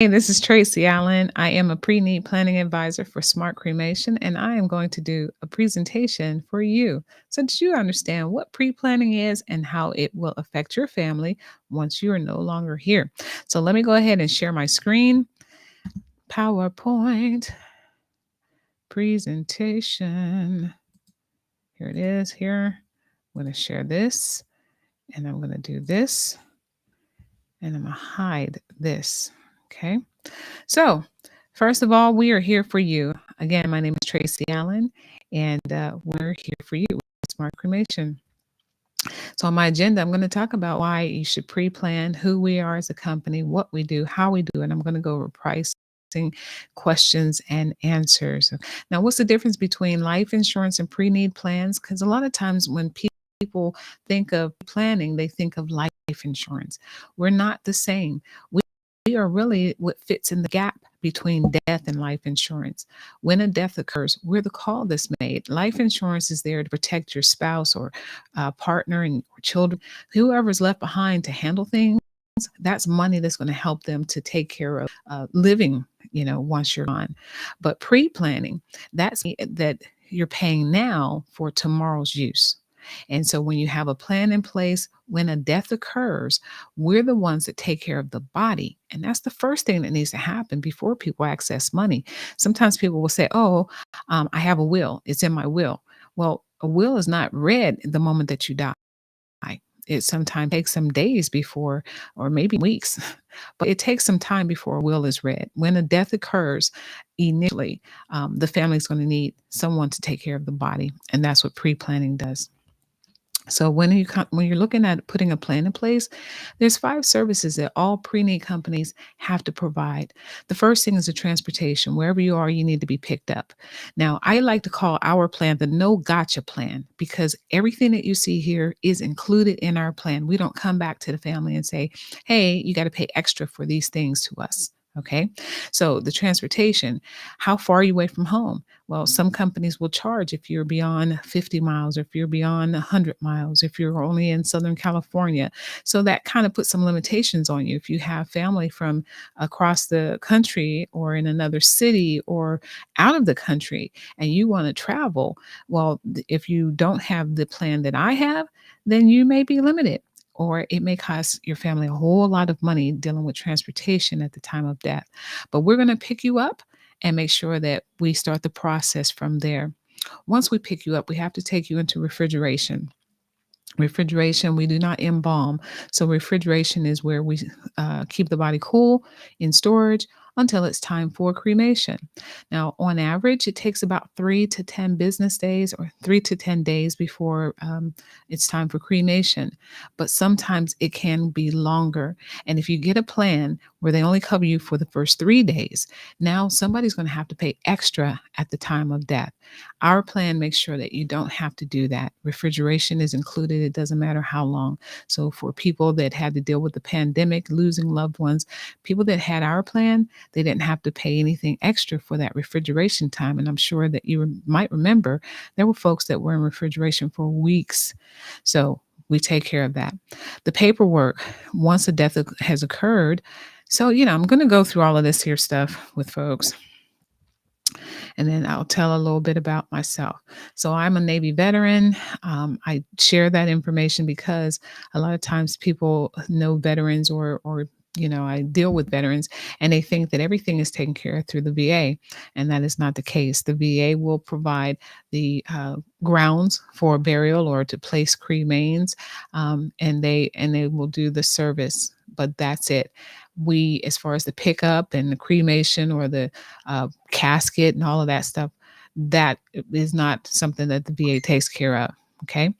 Hey, this is Tracy Allen. I am a pre-need planning advisor for Smart Cremation, and I am going to do a presentation for you so that you understand what pre-planning is and how it will affect your family once you are no longer here. So let me go ahead and share my screen. PowerPoint presentation. Here it is here. I'm going to share this, and I'm going to do this, and I'm going to hide this. Okay. So, first of all, we are here for you. Again, my name is Tracy Allen, and we're here for you with Smart Cremation. So, on my agenda, I'm going to talk about why you should pre plan, who we are as a company, what we do, how we do it. I'm going to go over pricing, questions, and answers. Now, what's the difference between life insurance and pre need plans? Because a lot of times when people think of planning, they think of life insurance. We're not the same. We are really what fits in the gap between death and life insurance. When a death occurs, we're the call that's made. Life insurance is there to protect your spouse or partner and children, whoever's left behind to handle things. That's money that's going to help them to take care of living, once you're gone. But pre-planning, that's that you're paying now for tomorrow's use. And so when you have a plan in place, when a death occurs, we're the ones that take care of the body. And that's the first thing that needs to happen before people access money. Sometimes people will say, oh, I have a will. It's in my will. Well, a will is not read the moment that you die. It sometimes takes some days before, or maybe weeks, but it takes some time before a will is read. When a death occurs, initially, the family's going to need someone to take care of the body. And that's what pre planning does. So when you're looking at putting a plan in place, there's 5 services that all pre-need companies have to provide. The first thing is the transportation. Wherever you are, you need to be picked up. Now, I like to call our plan the no gotcha plan because everything that you see here is included in our plan. We don't come back to the family and say, "Hey, you got to pay extra for these things to us." Okay. So the transportation, how far are you away from home? Well, some companies will charge if you're beyond 50 miles, or if you're beyond 100 miles, if you're only in Southern California. So that kind of puts some limitations on you. If you have family from across the country or in another city or out of the country and you want to travel, well, if you don't have the plan that I have, then you may be limited. Or it may cost your family a whole lot of money dealing with transportation at the time of death. But we're going to pick you up and make sure that we start the process from there. Once we pick you up, we have to take you into refrigeration. Refrigeration, we do not embalm. So, refrigeration is where we keep the body cool in storage until it's time for cremation. Now, on average, it takes about 3 to 10 business days or 3 to 10 days before it's time for cremation. But sometimes it can be longer. And if you get a plan where they only cover you for the first 3 days, now somebody's going to have to pay extra at the time of death. Our plan makes sure that you don't have to do that. Refrigeration is included. It doesn't matter how long. So for people that had to deal with the pandemic, losing loved ones, people that had our plan, they didn't have to pay anything extra for that refrigeration time. And I'm sure that you might remember there were folks that were in refrigeration for weeks. So we take care of that. The paperwork, once a death has occurred. So, I'm going to go through all of this here stuff with folks, and then I'll tell a little bit about myself. So I'm a Navy veteran. I share that information because a lot of times people know veterans, or I deal with veterans, and they think that everything is taken care of through the VA, and that is not the case. The VA will provide the grounds for burial or to place cremains, and they will do the service, but that's it. We, as far as the pickup and the cremation or the casket and all of that stuff, that is not something that the VA takes care of. Okay.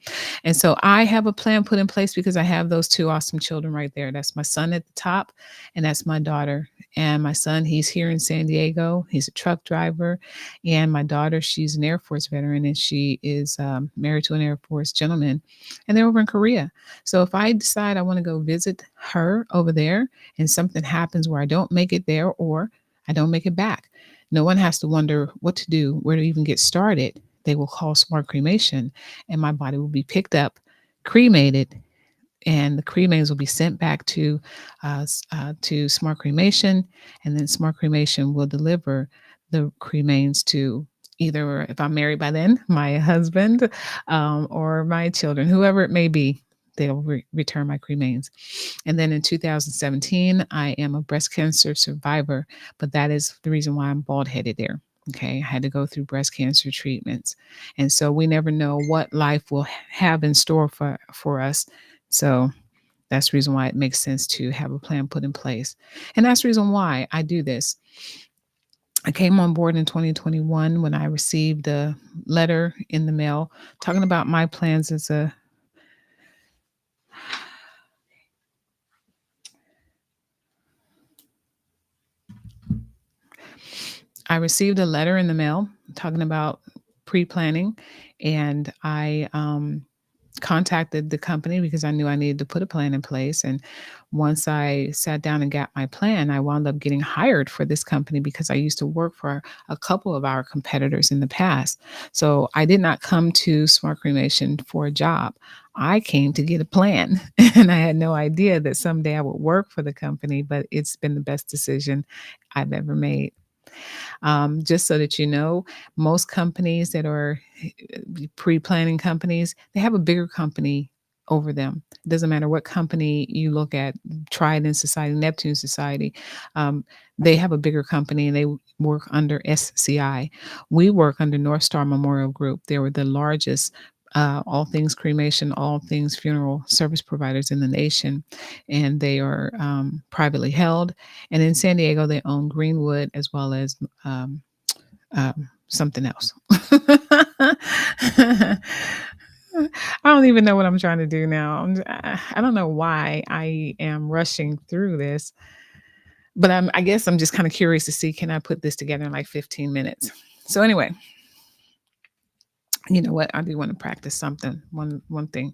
And so I have a plan put in place because I have those 2 awesome children right there. That's my son at the top, and that's my daughter. And my son, he's here in San Diego. He's a truck driver. And my daughter, she's an Air Force veteran, and she is married to an Air Force gentleman, and they're over in Korea. So if I decide I want to go visit her over there and something happens where I don't make it there or I don't make it back, no one has to wonder what to do, where to even get started. They will call Smart Cremation, and my body will be picked up, cremated, and the cremains will be sent back to Smart Cremation, and then Smart Cremation will deliver the cremains to either, if I'm married by then, my husband, or my children, whoever it may be. They'll return my cremains. And then in 2017, I am a breast cancer survivor, but that is the reason why I'm bald headed there. Okay. I had to go through breast cancer treatments. And so we never know what life will have in store for us. So that's the reason why it makes sense to have a plan put in place. And that's the reason why I do this. I came on board in 2021 when I received a letter in the mail talking about my plans as a I received a letter in the mail talking about pre-planning, and I contacted the company because I knew I needed to put a plan in place. And once I sat down and got my plan, I wound up getting hired for this company because I used to work for a couple of our competitors in the past. So I did not come to Smart Cremation for a job. I came to get a plan, and I had no idea that someday I would work for the company, but it's been the best decision I've ever made. Just so that you know, most companies that are pre-planning companies, they have a bigger company over them. It doesn't matter what company you look at, Trident Society, Neptune Society, um, they have a bigger company and they work under SCI. We work under North Star Memorial Group. They were the largest all things cremation, all things funeral service providers in the nation, and they are privately held. And in San Diego, they own Greenwood as well as something else. I don't even know what I'm trying to do now. I don't know why I am rushing through this, but I guess I'm just kind of curious to see, can I put this together in like 15 minutes? So anyway, you know what? I do want to practice something. One thing.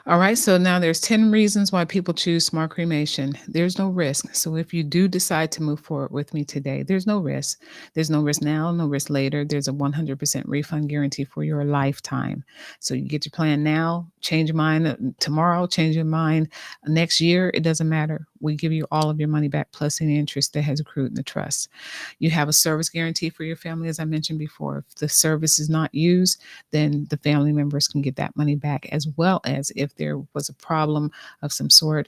All right, so now there's 10 reasons why people choose smart cremation. There's no risk. So if you do decide to move forward with me today, there's no risk. There's no risk now, no risk later. There's a 100% refund guarantee for your lifetime. So you get your plan now, change your mind tomorrow, change your mind next year. It doesn't matter. We give you all of your money back plus any interest that has accrued in the trust. You have a service guarantee for your family, as I mentioned before. If the service is not used, then the family members can get that money back, as well as if there was a problem of some sort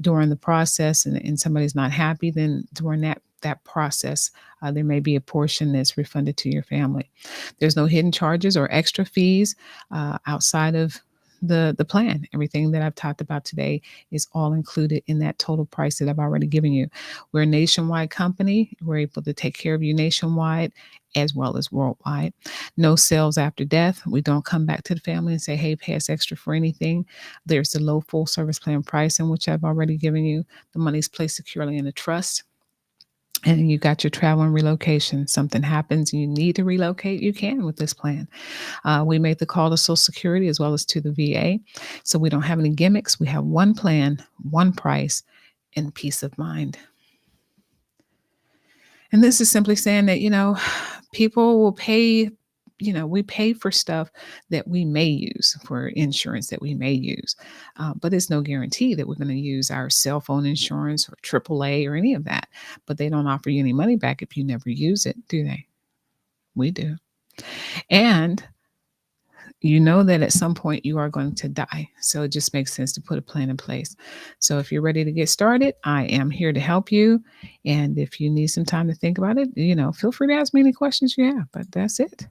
during the process and somebody's not happy, then during that process, there may be a portion that's refunded to your family. There's no hidden charges or extra fees outside of the plan. Everything that I've talked about today is all included in that total price that I've already given you. We're a nationwide company. We're able to take care of you nationwide as well as worldwide. No sales after death. We don't come back to the family and say, hey, pay us extra for anything. There's the low full service plan price in which I've already given you. The money's placed securely in a trust. And you got your travel and relocation. Something happens and you need to relocate, you can with this plan. We make the call to Social Security as well as to the VA. So we don't have any gimmicks. We have one plan, one price, and peace of mind. And this is simply saying that, people will pay, we pay for stuff that we may use, for insurance that we may use. But it's no guarantee that we're going to use our cell phone insurance or AAA or any of that. But they don't offer you any money back if you never use it, do they? We do. And you know that at some point you are going to die. So it just makes sense to put a plan in place. So if you're ready to get started, I am here to help you. And if you need some time to think about it, feel free to ask me any questions you have. But that's it.